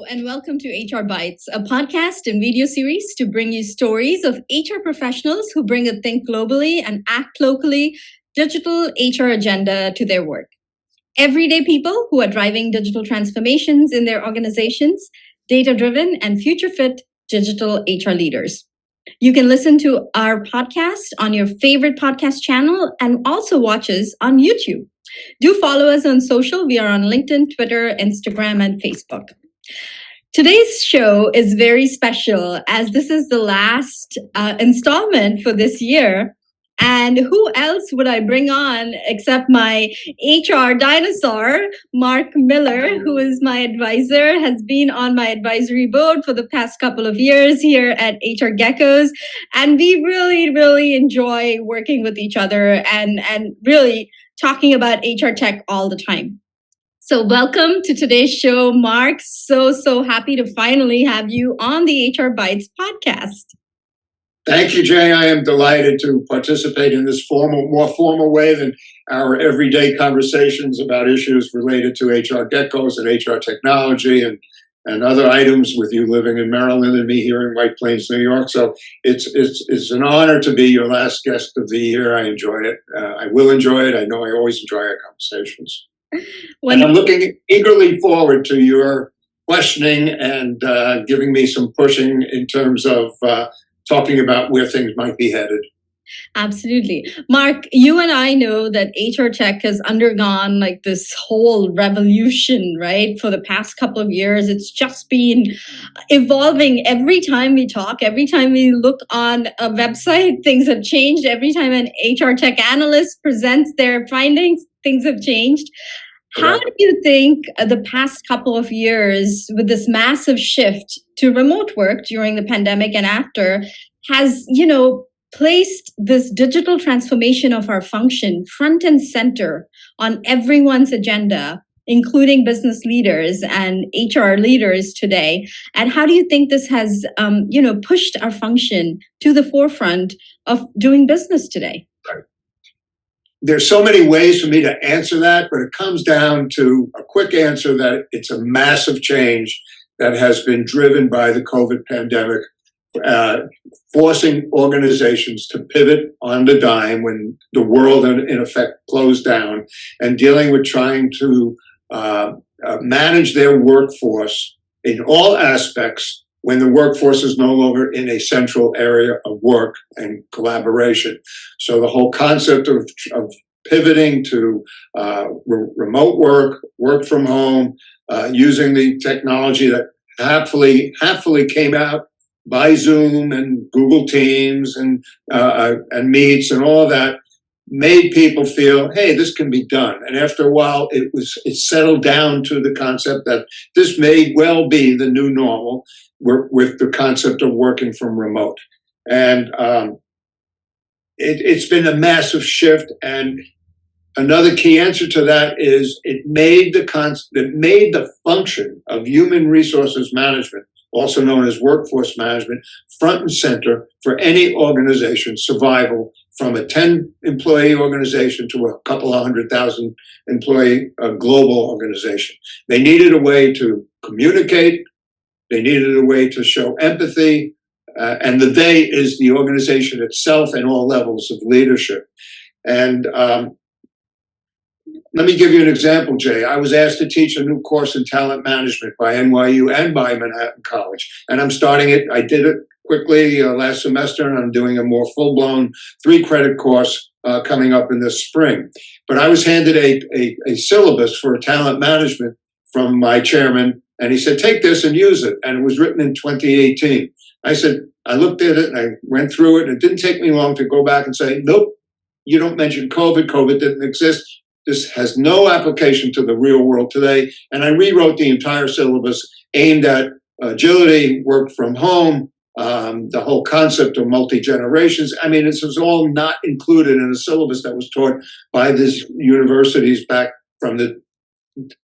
And welcome to HR Bytes, a podcast and video series to bring you stories of HR professionals who bring a think globally and act locally digital HR agenda to their work. Everyday people who are driving digital transformations in their organizations, data-driven and future-fit digital HR leaders. You can listen to our podcast on your favorite podcast channel and also watch us on YouTube. Do follow us on social. We are on LinkedIn, Twitter, Instagram, and Facebook. Today's show is very special as this is the last installment for this year. And who else would I bring on except my HR dinosaur, Marc Miller, who is my advisor, has been on my advisory board for the past couple of years here at HR Geckos. And we really enjoy working with each other and really talking about HR tech all the time. So welcome to today's show, Marc. So happy to finally have you on the HR Bytes podcast. Thank you, Jay. I am delighted to participate in this more formal way than our everyday conversations about issues related to HR Geckos and HR technology and other items with you living in Maryland and me here in White Plains, New York. So it's an honor to be your last guest of the year. I enjoy it. I will enjoy it. I know I always enjoy our conversations. And I'm looking eagerly forward to your questioning and giving me some pushing in terms of talking about where things might be headed. Absolutely. Marc, you and I know that HR tech has undergone like this whole revolution, right? For the past couple of years, it's just been evolving. Every time we talk, every time we look on a website, things have changed. Every time an HR tech analyst presents their findings, things have changed. How do you think the past couple of years with this massive shift to remote work during the pandemic and after has, placed this digital transformation of our function front and center on everyone's agenda, including business leaders and HR leaders today? And how do you think this has, pushed our function to the forefront of doing business today? Right. There's so many ways for me to answer that, but it comes down to a quick answer that it's a massive change that has been driven by the COVID pandemic, forcing organizations to pivot on the dime when the world, in effect, closed down, and dealing with trying to manage their workforce in all aspects when the workforce is no longer in a central area of work and collaboration. So the whole concept of pivoting to remote work from home, using the technology that happily came out by Zoom and Google Teams and Meets and all that, made people feel, hey, this can be done. And after a while, it settled down to the concept that this may well be the new normal with the concept of working from remote. And it's been a massive shift. And another key answer to that is it made the function of human resources management, also known as workforce management, front and center for any organization's survival, from a 10-employee organization to a couple of 100,000 employee global organization. They needed a way to communicate. They needed a way to show empathy. And the they is the organization itself and all levels of leadership. And let me give you an example, Jay. I was asked to teach a new course in talent management by NYU and by Manhattan College. And I'm starting it. I did it quickly last semester, and I'm doing a more full-blown 3-credit course coming up in this spring. But I was handed a syllabus for talent management from my chairman, and he said, take this and use it. And it was written in 2018. I said, I looked at it and I went through it, and it didn't take me long to go back and say, nope, you don't mention COVID. COVID didn't exist. This has no application to the real world today. And I rewrote the entire syllabus aimed at agility, work from home, the whole concept of multi-generations. I mean, this was all not included in a syllabus that was taught by these universities back from the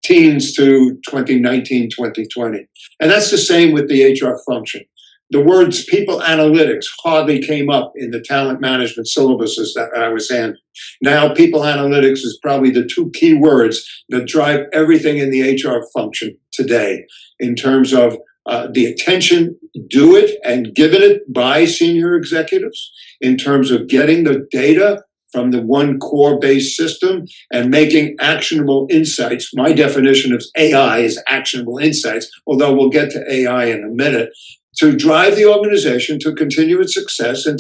teens to 2019, 2020. And that's the same with the HR function. the words people analytics hardly came up in the talent management syllabuses that I was handling. Now, people analytics is probably the two key words that drive everything in the HR function today in terms of the attention due it and given it by senior executives, in terms of getting the data from the one core-based system and making actionable insights. My definition of AI is actionable insights, although we'll get to AI in a minute, to drive the organization to continue its success and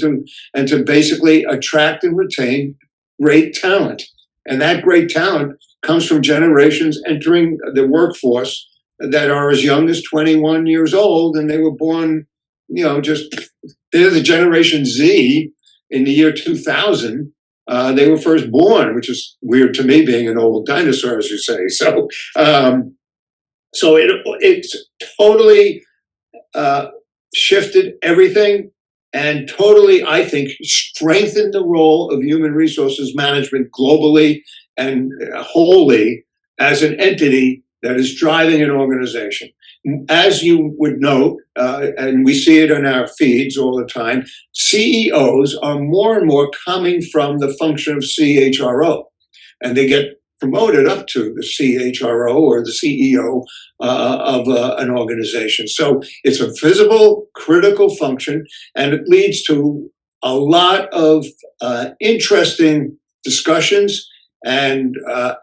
to basically attract and retain great talent. And that great talent comes from generations entering the workforce that are as young as 21 years old, and they were born, they're the Generation Z in the year 2000. They were first born, which is weird to me, being an old dinosaur, as you say. So it's totally shifted everything and totally, I think, strengthened the role of human resources management globally and wholly as an entity that is driving an organization. As you would note, and we see it in our feeds all the time, CEOs are more and more coming from the function of CHRO, and they get promoted up to the CHRO or the CEO of an organization. So it's a visible, critical function, and it leads to a lot of interesting discussions and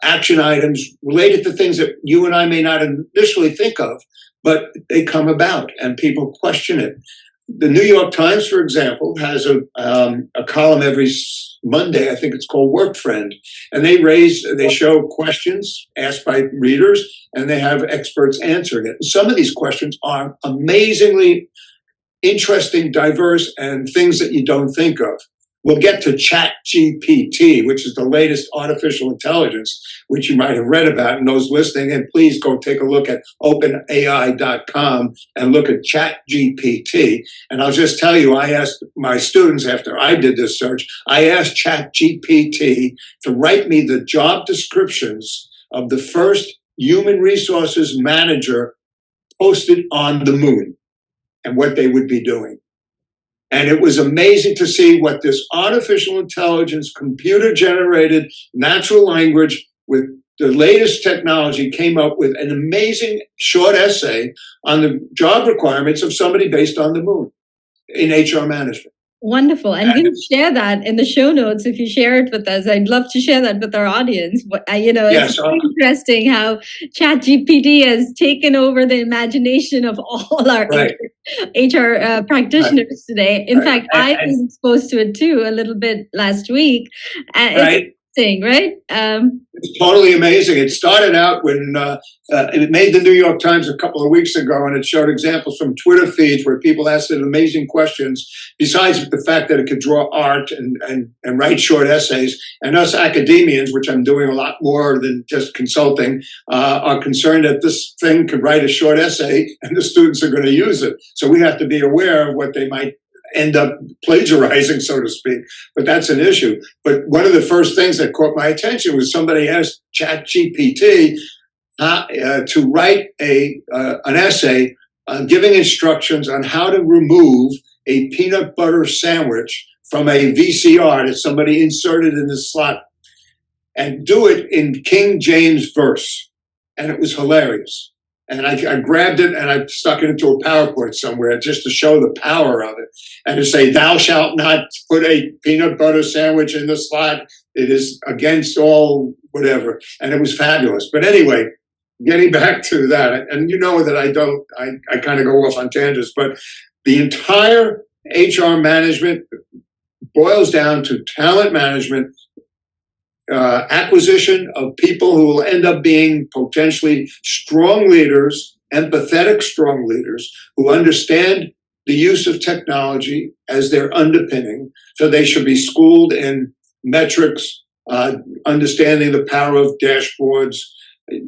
action items related to things that you and I may not initially think of, but they come about and people question it. The New York Times, for example, has a column every Monday. I think it's called Work Friend, and they show questions asked by readers, and they have experts answering it. Some of these questions are amazingly interesting, diverse, and things that you don't think of. We'll get to ChatGPT, which is the latest artificial intelligence, which you might have read about, and those listening, and please go take a look at openai.com and look at ChatGPT. And I'll just tell you, I asked my students after I did this search, I asked ChatGPT to write me the job descriptions of the first human resources manager posted on the moon and what they would be doing. And it was amazing to see what this artificial intelligence, computer-generated natural language with the latest technology came up with an amazing short essay on the job requirements of somebody based on the moon in HR management. Wonderful. And we'll share that in the show notes if you share it with us. I'd love to share that with our audience. It's interesting how ChatGPT has taken over the imagination of all our HR practitioners today. In fact, I was exposed to it too a little bit last week. It's interesting, right? It's totally amazing. It started out when it made the New York Times a couple of weeks ago, and it showed examples from Twitter feeds where people asked it amazing questions, besides the fact that it could draw art and write short essays. And us academians, which I'm doing a lot more than just consulting, are concerned that this thing could write a short essay and the students are going to use it. So we have to be aware of what they might end up plagiarizing, so to speak. But that's an issue. But one of the first things that caught my attention was somebody asked ChatGPT to write an essay giving instructions on how to remove a peanut butter sandwich from a VCR that somebody inserted in the slot, and do it in King James verse. And it was hilarious. And I grabbed it and I stuck it into a PowerPoint somewhere just to show the power of it. And to say, thou shalt not put a peanut butter sandwich in the slot. It is against all whatever. And it was fabulous. But anyway, getting back to that, and you know that I kind of go off on tangents, but the entire HR management boils down to talent management, acquisition of people who will end up being potentially strong leaders, empathetic strong leaders who understand the use of technology as their underpinning. So they should be schooled in metrics, understanding the power of dashboards,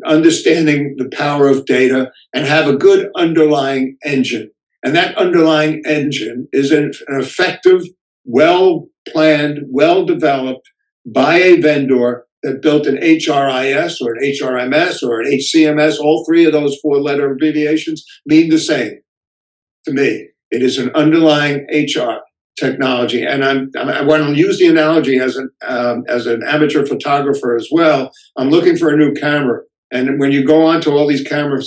understanding the power of data, and have a good underlying engine. And that underlying engine is an effective, well-planned, well-developed by a vendor that built an HRIS or an HRMS or an HCMS. All three of those four-letter abbreviations mean the same to me. It is an underlying HR technology. And I want to use the analogy as an amateur photographer as well. I'm looking for a new camera. And when you go onto all these camera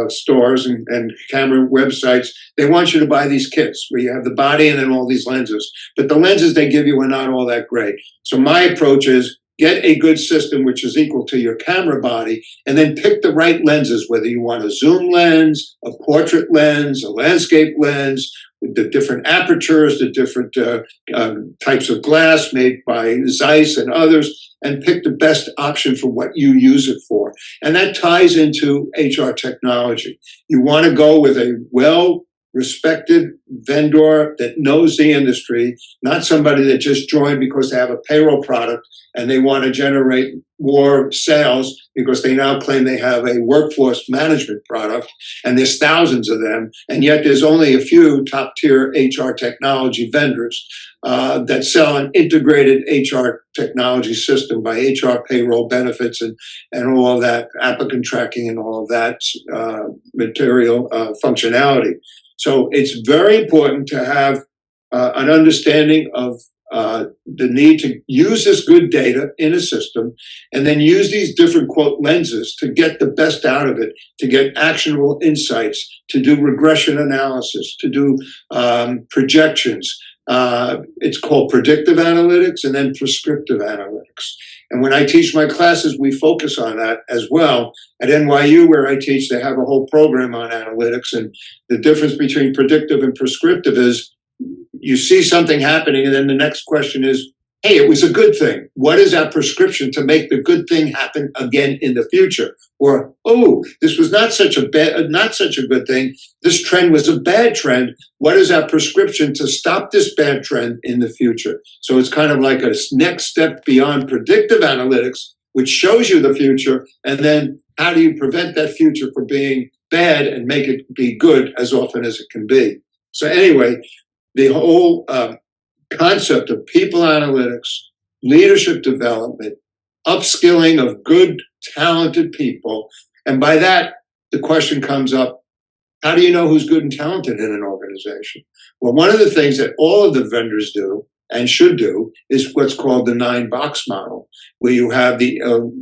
stores and camera websites, they want you to buy these kits where you have the body and then all these lenses. But the lenses they give you are not all that great. So my approach is get a good system which is equal to your camera body, and then pick the right lenses, whether you want a zoom lens, a portrait lens, a landscape lens, the different apertures, the different types of glass made by Zeiss and others, and pick the best option for what you use it for. And that ties into HR technology. You want to go with a well-respected vendor that knows the industry, not somebody that just joined because they have a payroll product and they want to generate more sales because they now claim they have a workforce management product, and there's thousands of them, and yet there's only a few top-tier HR technology vendors that sell an integrated HR technology system by HR, payroll, benefits, and all of that, applicant tracking and all of that material functionality. So it's very important to have an understanding of the need to use this good data in a system, and then use these different, quote, lenses to get the best out of it, to get actionable insights, to do regression analysis, to do projections. It's called predictive analytics and then prescriptive analytics. And when I teach my classes, we focus on that as well. At NYU, where I teach, they have a whole program on analytics. And the difference between predictive and prescriptive is you see something happening, and then the next question is, hey, it was a good thing. What is our prescription to make the good thing happen again in the future? Or, oh, this was not such a good thing. This trend was a bad trend. What is our prescription to stop this bad trend in the future? So it's kind of like a next step beyond predictive analytics, which shows you the future, and then how do you prevent that future from being bad and make it be good as often as it can be? So anyway, the whole concept of people analytics, leadership development, upskilling of good, talented people. And by that, the question comes up, how do you know who's good and talented in an organization? Well, one of the things that all of the vendors do and should do is what's called the 9-box model, where you have the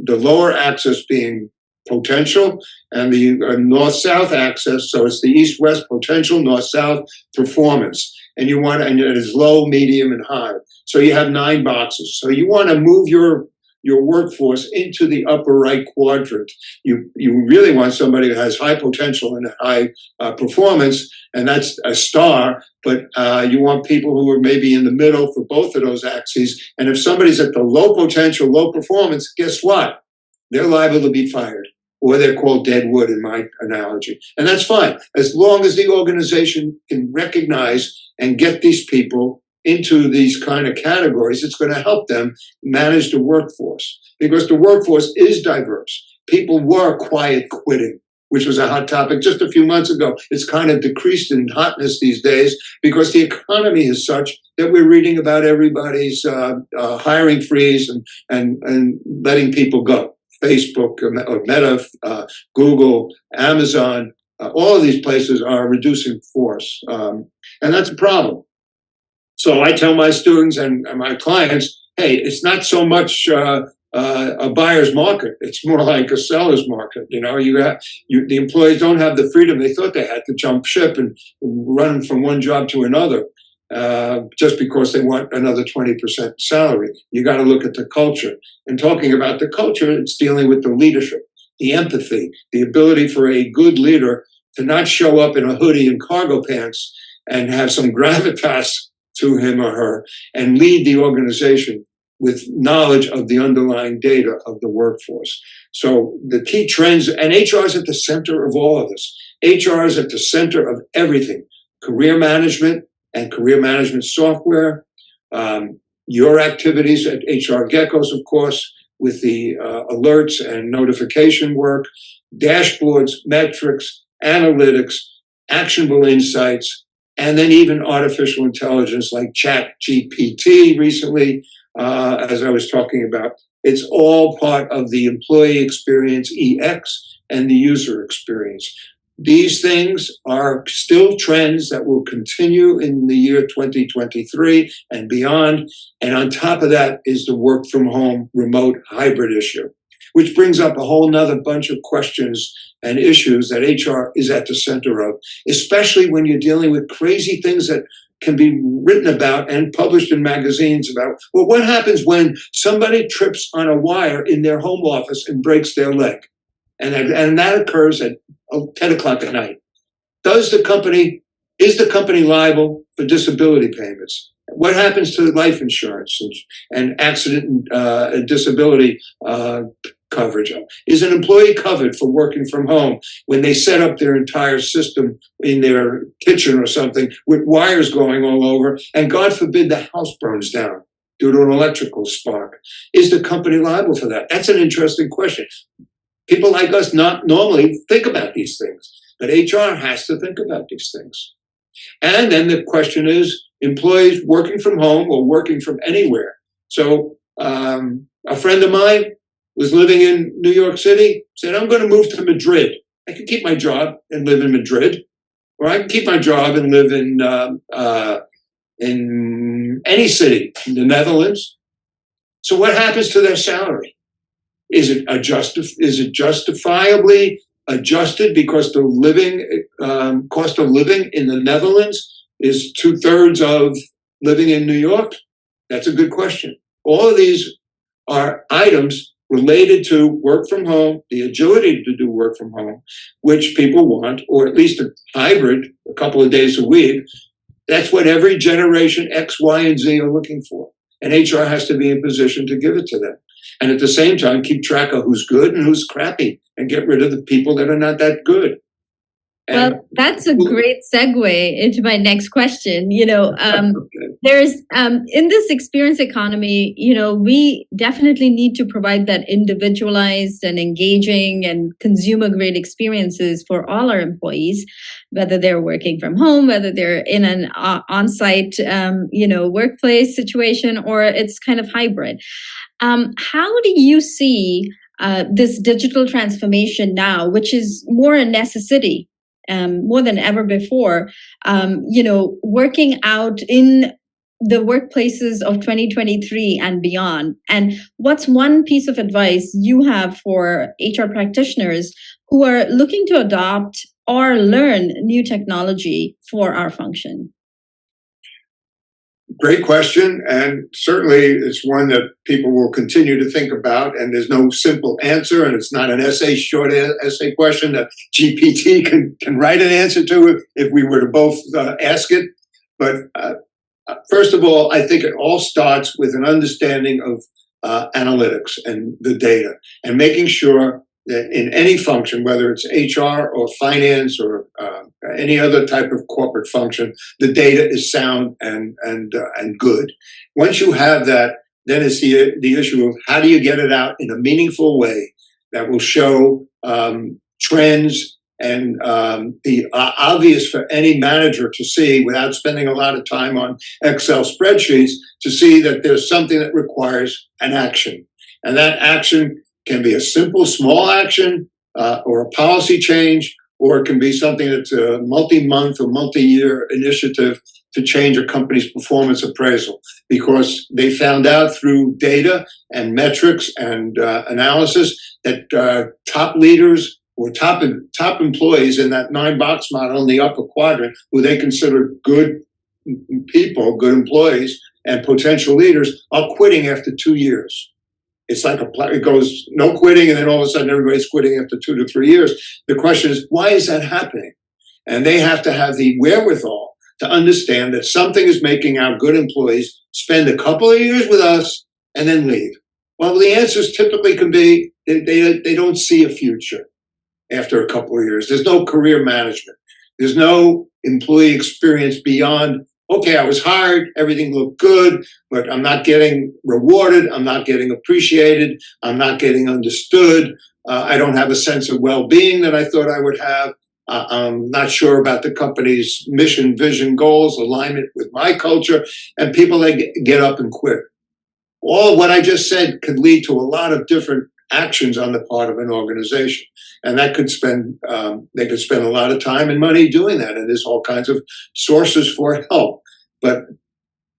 lower axis being potential and the north-south axis. So it's the east-west potential, north-south performance. And you want, and it is low, medium, and high. So you have 9 boxes. So you want to move your workforce into the upper right quadrant. You really want somebody who has high potential and high performance, and that's a star. But you want people who are maybe in the middle for both of those axes. And if somebody's at the low potential, low performance, guess what? They're liable to be fired, or they're called dead wood in my analogy. And that's fine, as long as the organization can recognize and get these people into these kind of categories. It's going to help them manage the workforce, because the workforce is diverse. People were quiet quitting, which was a hot topic just a few months ago. It's kind of decreased in hotness these days because the economy is such that we're reading about everybody's hiring freeze and letting people go. Facebook, or Meta, Google, Amazon, all of these places are reducing force. And that's a problem. So I tell my students and my clients, hey, it's not so much a buyer's market. It's more like a seller's market. You know, the employees don't have the freedom they thought they had to jump ship and run from one job to another just because they want another 20% salary. You got to look at the culture. And talking about the culture, it's dealing with the leadership, the empathy, the ability for a good leader to not show up in a hoodie and cargo pants and have some gravitas to him or her and lead the organization with knowledge of the underlying data of the workforce. So the key trends, and HR is at the center of all of this. HR is at the center of everything. Career management and career management software, your activities at HR Geckos, of course, with the alerts and notification work, dashboards, metrics, analytics, actionable insights, and then even artificial intelligence like Chat GPT recently, as I was talking about. It's all part of the employee experience, EX, and the user experience. these things are still trends that will continue in the year 2023 and beyond. And on top of that is the work from home remote hybrid issue, which brings up a whole nother bunch of questions and issues that HR is at the center of, especially when you're dealing with crazy things that can be written about and published in magazines about, well, what happens when somebody trips on a wire in their home office and breaks their leg? And that occurs at 10 o'clock at night. Is the company liable for disability payments? What happens to life insurance and accident and disability coverage? Is an employee covered for working from home when they set up their entire system in their kitchen or something with wires going all over, and God forbid the house burns down due to an electrical spark? Is the company liable for that? That's an interesting question. People like us not normally think about these things, but HR has to think about these things. And then the question is employees working from home or working from anywhere. So a friend of mine was living in New York City, said, I'm going to move to Madrid. I can keep my job and live in Madrid, or I can keep my job and live in any city in the Netherlands. So what happens to their salary? Is it justifiably adjusted because the living cost of living in the Netherlands is 2/3 of living in New York? That's a good question. All of these are items related to work from home, the agility to do work from home, which people want, or at least a hybrid, a couple of days a week. That's what every generation X, Y, and Z are looking for. And HR has to be in position to give it to them. And at the same time, keep track of who's good and who's crappy and get rid of the people that are not that good. Well, that's a great segue into my next question. There's in this experience economy, we definitely need to provide that individualized and engaging and consumer grade experiences for all our employees, whether they're working from home, whether they're in an on-site, workplace situation, or it's kind of hybrid. How do you see this digital transformation now, which is more a necessity? More than ever before, working out in the workplaces of 2023 and beyond? And what's one piece of advice you have for HR practitioners who are looking to adopt or learn new technology for our function? Great question, and certainly it's one that people will continue to think about, and there's no simple answer, and it's not an short essay question that GPT can write an answer to if we were to both ask it. But first of all, I think it all starts with an understanding of analytics and the data, and making sure that in any function, whether it's HR or finance or any other type of corporate function, the data is sound and good. Once you have that, then it's the issue of how do you get it out in a meaningful way that will show trends and be obvious for any manager to see without spending a lot of time on Excel spreadsheets, to see that there's something that requires an action. And that action can be a simple, small action or a policy change, or it can be something that's a multi-month or multi-year initiative to change a company's performance appraisal, because they found out through data and metrics and analysis that top leaders or top employees in that 9-box model in the upper quadrant, who they consider good people, good employees, and potential leaders, are quitting after 2 years. It's like it goes no quitting, and then all of a sudden everybody's quitting after 2 to 3 years. The question is, why is that happening? And they have to have the wherewithal to understand that something is making our good employees spend a couple of years with us and then leave. Well, the answers typically can be they don't see a future after a couple of years. There's no career management. There's no employee experience beyond, okay, I was hired, everything looked good, but I'm not getting rewarded, I'm not getting appreciated, I'm not getting understood, I don't have a sense of well-being that I thought I would have, I'm not sure about the company's mission, vision, goals, alignment with my culture, and people that get up and quit. All of what I just said could lead to a lot of different actions on the part of an organization. And that could they could spend a lot of time and money doing that. And there's all kinds of sources for help. But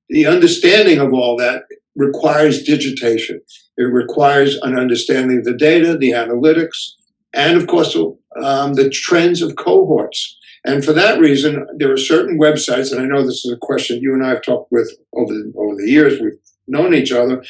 the understanding of all that requires digitation. It requires an understanding of the data, the analytics, and of course, the trends of cohorts. And for that reason, there are certain websites, and I know this is a question you and I have talked with over the years. We've known each other.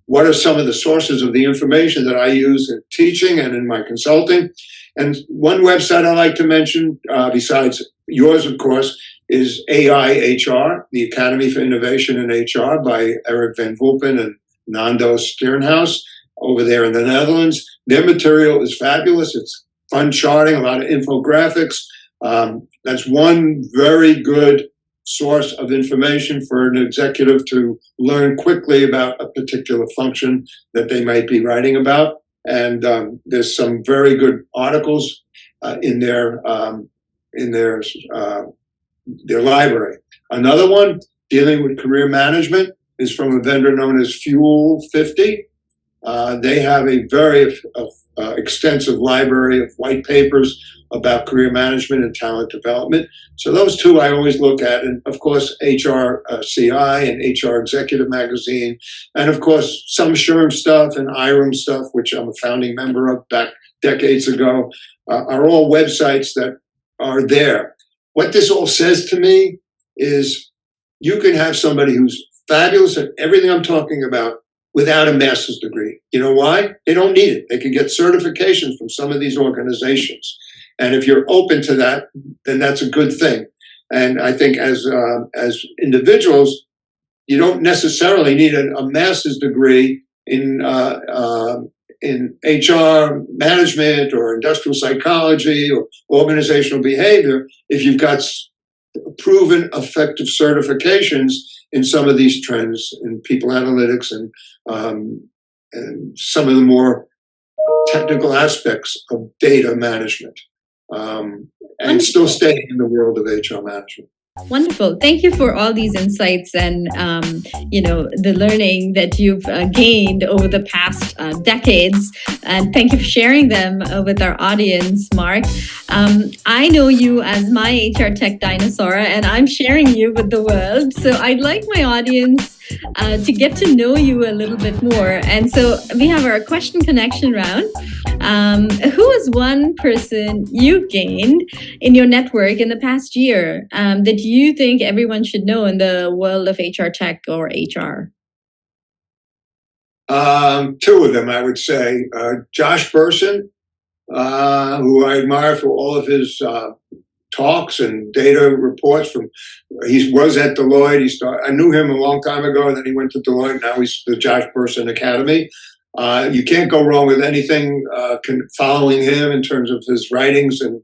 What are some of the sources of the information that I use in teaching and in my consulting? And one website I like to mention, besides yours, of course, is IHR, the Academy for Innovation in HR by Eric Van Vulpen and Nando Sternhaus over there in the Netherlands. Their material is fabulous. It's fun charting, a lot of infographics. That's one very good source of information for an executive to learn quickly about a particular function that they might be writing about. And there's some very good articles in their library. Another one dealing with career management is from a vendor known as Fuel 50. They have a very extensive library of white papers about career management and talent development. So those two I always look at. And of course, HRCI and HR Executive Magazine. And of course, some IHRIMS stuff and IHRIMS stuff, which I'm a founding member of back decades ago, are all websites that are there. What this all says to me is you can have somebody who's fabulous at everything I'm talking about without a master's degree. You know why? They don't need it. They can get certifications from some of these organizations. And if you're open to that, then that's a good thing. And I think as individuals, you don't necessarily need a master's degree in HR management or industrial psychology or organizational behavior if you've got proven effective certifications in some of these trends in people analytics and some of the more technical aspects of data management, and still staying in the world of HR management. Wonderful. Thank you for all these insights and, the learning that you've gained over the past decades. And thank you for sharing them with our audience, Mark. I know you as my HR tech dinosaur, and I'm sharing you with the world. So I'd like my audience to get to know you a little bit more. And so we have our question connection round. Who is one person you gained in your network in the past year that you think everyone should know in the world of HR tech or HR? Two of them, I would say. Josh Bersin, who I admire for all of his talks and data reports. He was at Deloitte. I knew him a long time ago, and then he went to Deloitte. Now he's the Josh Bersin Academy. You can't go wrong with anything following him in terms of his writings and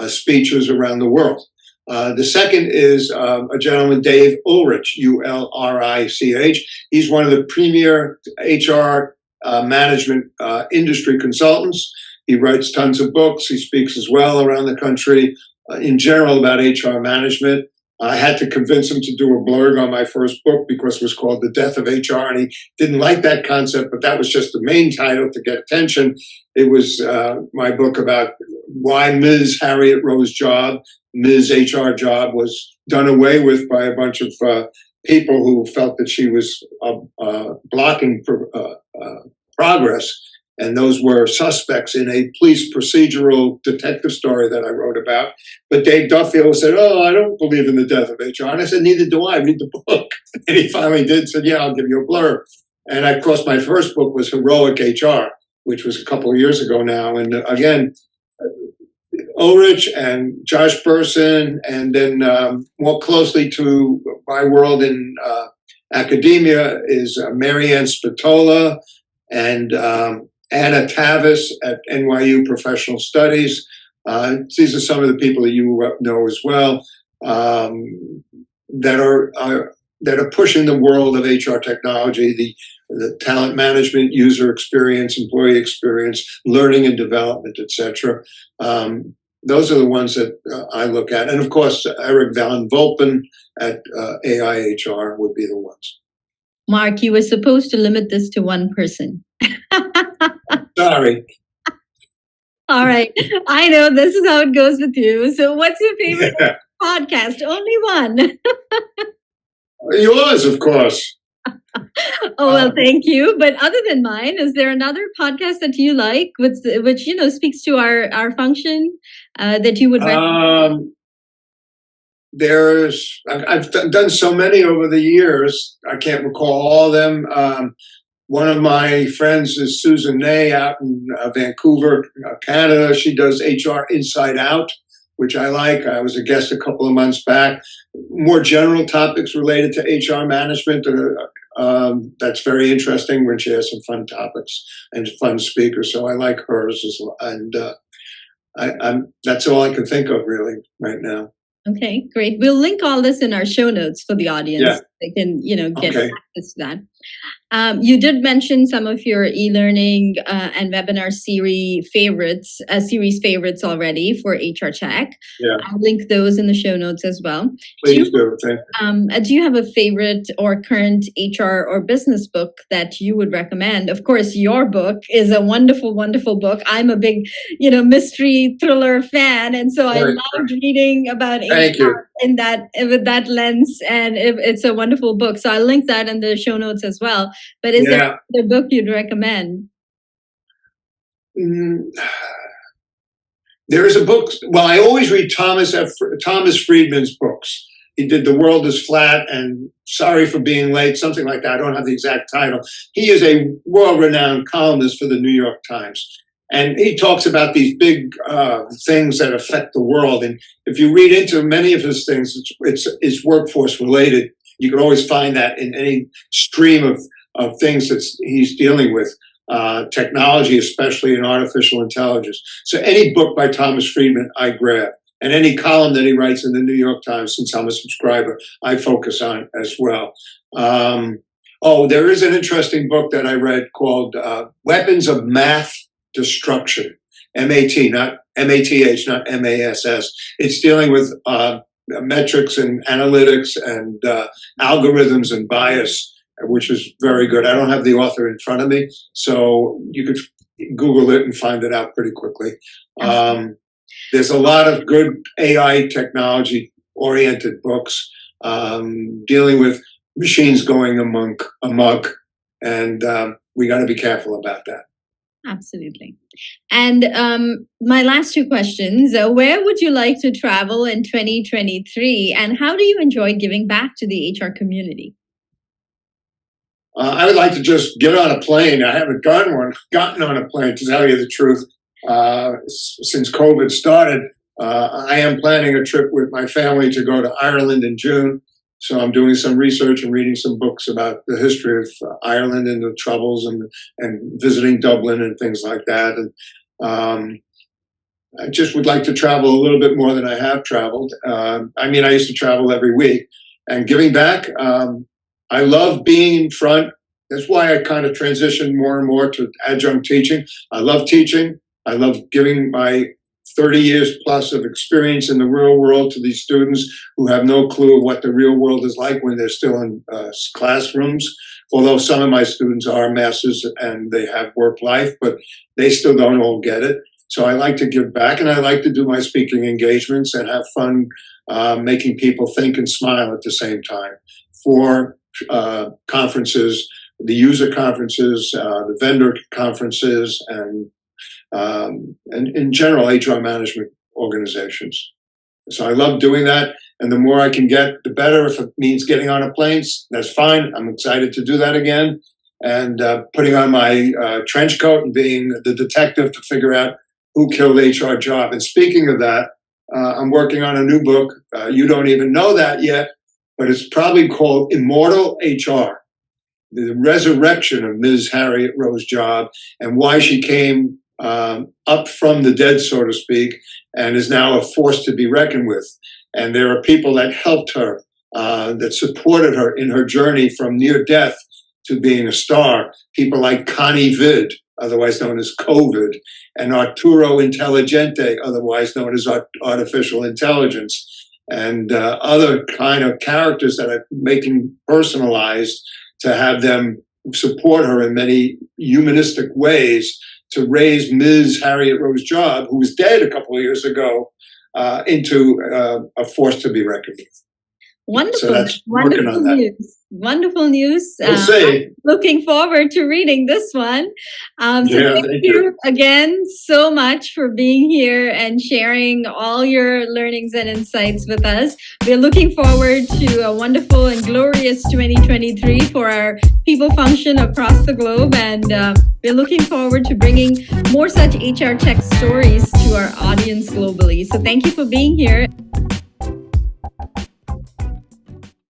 speeches around the world. The second is a gentleman, Dave Ulrich, Ulrich. He's one of the premier HR management industry consultants. He writes tons of books. He speaks as well around the country in general about HR management. I had to convince him to do a blurb on my first book because it was called The Death of HR, and he didn't like that concept, but that was just the main title to get attention. It was my book about why Ms. Harriet Rowe's job, Ms. HR job, was done away with by a bunch of people who felt that she was blocking progress. And those were suspects in a police procedural detective story that I wrote about. But Dave Duffield said, "Oh, I don't believe in the death of HR." And I said, "Neither do I. Read the book." And he finally did, said, "Yeah, I'll give you a blurb." And of course, my first book was Heroic HR, which was a couple of years ago now. And again, Ulrich and Josh Bersin, and then more closely to my world in academia is Marianne Spatola and Anna Tavis at NYU Professional Studies. These are some of the people that you know as well that are pushing the world of HR technology, the talent management, user experience, employee experience, learning and development, etc. Those are the ones that I look at, and of course, Eric Van Vulpen at IHR would be the ones. Mark, you were supposed to limit this to one person. So Sorry. All right. I know this is how it goes with you. So what's your favorite podcast? Only one. Yours, of course. Oh, well, thank you. But other than mine, is there another podcast that you like, which speaks to our function, that you would recommend? I've done so many over the years. I can't recall all of them. One of my friends is Susan Ney out in Vancouver, Canada. She does HR Inside Out, which I like. I was a guest a couple of months back. More general topics related to HR management. That's very interesting when she has some fun topics and fun speakers. So I like hers as well. And that's all I can think of really right now. Okay, great. We'll link all this in our show notes for the audience. Yeah. They can, get access to that. You did mention some of your e-learning and webinar series favorites already for HR Tech. Yeah. I'll link those in the show notes as well. Please do. Thank you. Do you have a favorite or current HR or business book that you would recommend? Of course, your book is a wonderful, wonderful book. I'm a big, mystery thriller fan, and so I loved reading about HR with that lens, and it's a wonderful book. So I'll link that in the show notes as well. But is there a book you'd recommend? There is a book. Well, I always read Thomas Friedman's books. He did The World is Flat and Sorry for Being Late, something like that. I don't have the exact title. He is a world-renowned columnist for the New York Times. And he talks about these big things that affect the world. And if you read into many of his things, it's workforce related. You can always find that in any stream of things that he's dealing with, technology, especially in artificial intelligence. So any book by Thomas Friedman, I grab. And any column that he writes in the New York Times, since I'm a subscriber, I focus on as well. There is an interesting book that I read called Weapons of Math Destruction. M-A-T, not M-A-T-H, not M-A-S-S. It's dealing with metrics and analytics and algorithms and bias, which is very good. I don't have the author in front of me, so you could Google it and find it out pretty quickly. There's a lot of good AI technology-oriented books dealing with machines going amok, and we got to be careful about that. Absolutely. And my last two questions, where would you like to travel in 2023, and how do you enjoy giving back to the HR community? I would like to just get on a plane. I haven't gotten on a plane, to tell you the truth. Since COVID started, I am planning a trip with my family to go to Ireland in June. So I'm doing some research and reading some books about the history of Ireland and the Troubles and visiting Dublin and things like that. And I just would like to travel a little bit more than I have traveled. I used to travel every week. And giving back, I love being in front. That's why I kind of transitioned more and more to adjunct teaching. I love teaching. I love giving my 30 years plus of experience in the real world to these students who have no clue of what the real world is like when they're still in classrooms. Although some of my students are masters and they have work life, but they still don't all get it. So I like to give back, and I like to do my speaking engagements and have fun making people think and smile at the same time. For conferences, the user conferences, the vendor conferences, and in general, HR management organizations. So I love doing that. And the more I can get, the better. If it means getting on a plane, that's fine. I'm excited to do that again. And putting on my trench coat and being the detective to figure out who killed HR Job. And speaking of that, I'm working on a new book. You don't even know that yet, but it's probably called Immortal HR, the resurrection of Ms. Harriet Rose Job and why she came up from the dead, so to speak, and is now a force to be reckoned with. And there are people that helped her, that supported her in her journey from near death to being a star. People like Connie Vid, otherwise known as COVID, and Arturo Intelligente, otherwise known as artificial intelligence, and other kind of characters that are making personalized to have them support her in many humanistic ways to raise Ms. Harriet Rose Job, who was dead a couple of years ago, into a force to be reckoned with. Wonderful. So that's working on that. News. Wonderful news. We'll see. I'm looking forward to reading this one. Thank you again so much for being here and sharing all your learnings and insights with us. We're looking forward to a wonderful and glorious 2023 for our people function across the globe. And we're looking forward to bringing more such HR tech stories to our audience globally. So thank you for being here.